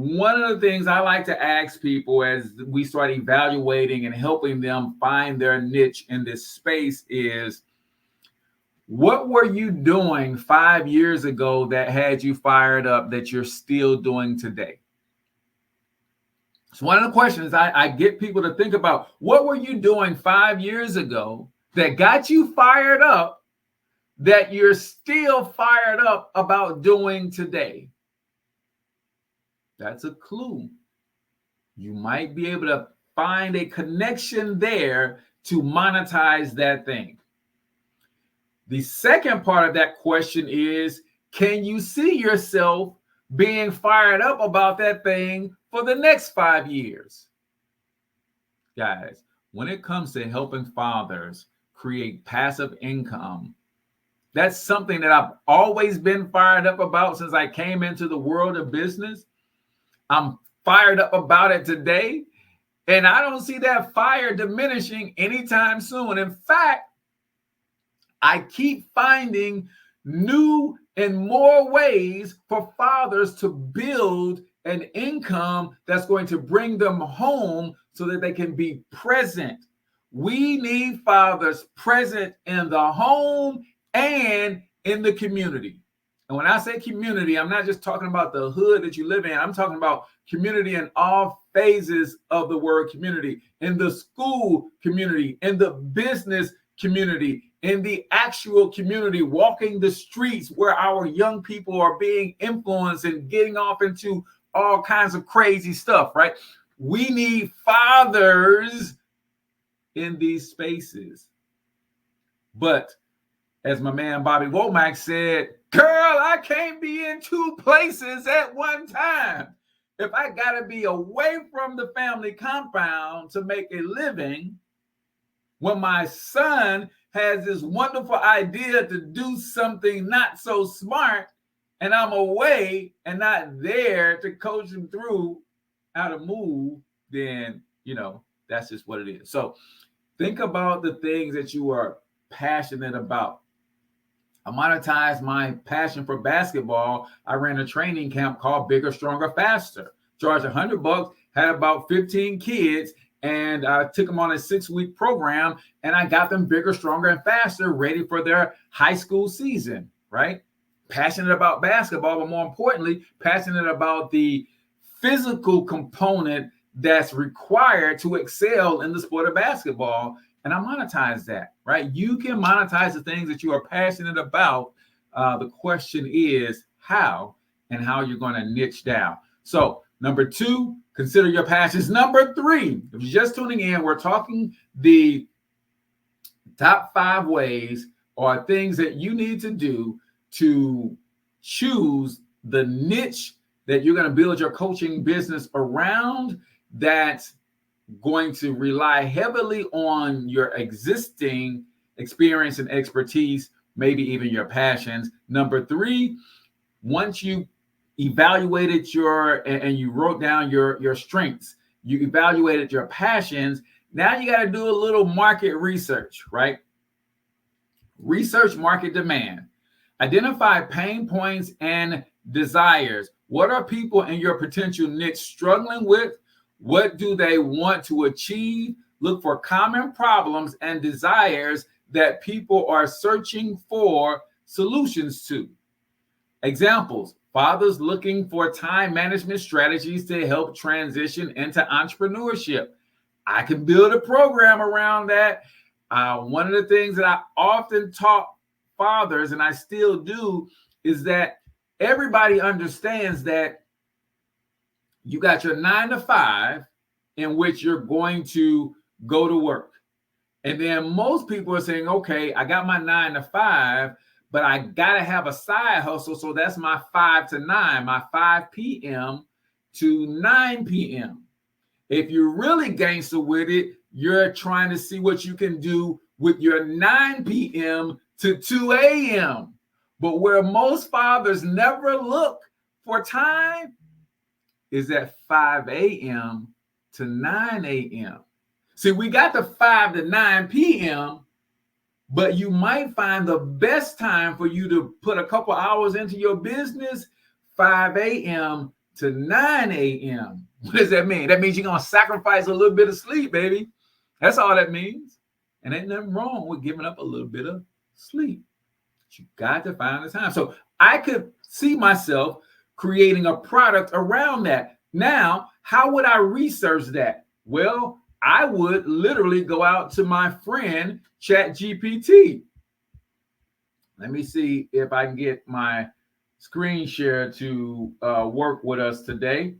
One of the things I like to ask people as we start evaluating and helping them find their niche in this space is, what were you doing 5 years ago that had you fired up that you're still doing today? It's one of the questions I get people to think about. What were you doing 5 years ago that got you fired up that you're still fired up about doing today? That's a clue. You might be able to find a connection there to monetize that thing. The second part of that question is, can you see yourself being fired up about that thing for the next 5 years? Guys, when it comes to helping fathers create passive income, that's something that I've always been fired up about since I came into the world of business. I'm fired up about it today, and I don't see that fire diminishing anytime soon. In fact, I keep finding new and more ways for fathers to build an income that's going to bring them home so that they can be present. We need fathers present in the home and in the community. And when I say community, I'm not just talking about the hood that you live in. I'm talking about community in all phases of the word community, in the school community, in the business community, in the actual community, walking the streets where our young people are being influenced and getting off into all kinds of crazy stuff, right? We need fathers in these spaces. But as my man Bobby Womack said, girl, I can't be in two places at one time. If I got to be away from the family compound to make a living, when my son has this wonderful idea to do something not so smart, and I'm away and not there to coach him through how to move, then, that's just what it is. So think about the things that you are passionate about. I monetized my passion for basketball. I ran a training camp called Bigger, Stronger, Faster. Charged $100, had about 15 kids, and I took them on a 6-week program, and I got them bigger, stronger, and faster, ready for their high school season, right? Passionate about basketball, but more importantly, passionate about the physical component that's required to excel in the sport of basketball. And I monetize that, right? You can monetize the things that you are passionate about. The question is how and how you're going to niche down. So number 2, consider your passions. Number 3, if you're just tuning in, we're talking the top 5 ways or things that you need to do to choose the niche that you're going to build your coaching business around, that's going to rely heavily on your existing experience and expertise, maybe even your passions. Number 3, once you evaluated and you wrote down your strengths, you evaluated your passions, now you got to do a little market research, right? Research market demand. Identify pain points and desires. What are people in your potential niche struggling with? What do they want to achieve? Look for common problems and desires that people are searching for solutions to. Examples: fathers looking for time management strategies to help transition into entrepreneurship. I can build a program around that. One of the things that I often taught fathers, and I still do, is that everybody understands that you got your 9 to 5 in which you're going to go to work. And then most people are saying, okay, I got my 9 to 5, but I got to have a side hustle. So that's my 5 to 9, my 5 p.m. to 9 p.m. If you're really gangster with it, you're trying to see what you can do with your 9 p.m. to 2 a.m. But where most fathers never look for time is at 5 a.m. to 9 a.m. See, we got the 5 to 9 p.m., but you might find the best time for you to put a couple hours into your business, 5 a.m. to 9 a.m. What does that mean? That means you're going to sacrifice a little bit of sleep, baby. That's all that means. And ain't nothing wrong with giving up a little bit of sleep. But you got to find the time. So I could see myself creating a product around that. Now, how would I research that? Well, I would literally go out to my friend ChatGPT. Let me see if I can get my screen share to work with us today.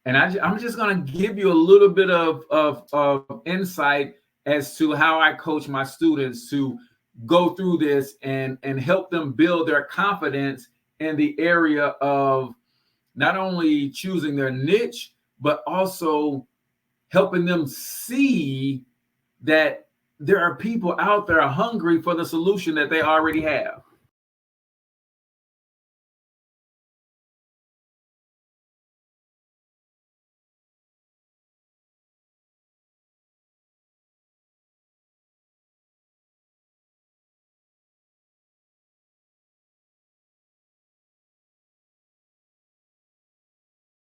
And I'm just going to give you a little bit of insight as to how I coach my students to go through this and help them build their confidence in the area of not only choosing their niche, but also helping them see that there are people out there hungry for the solution that they already have.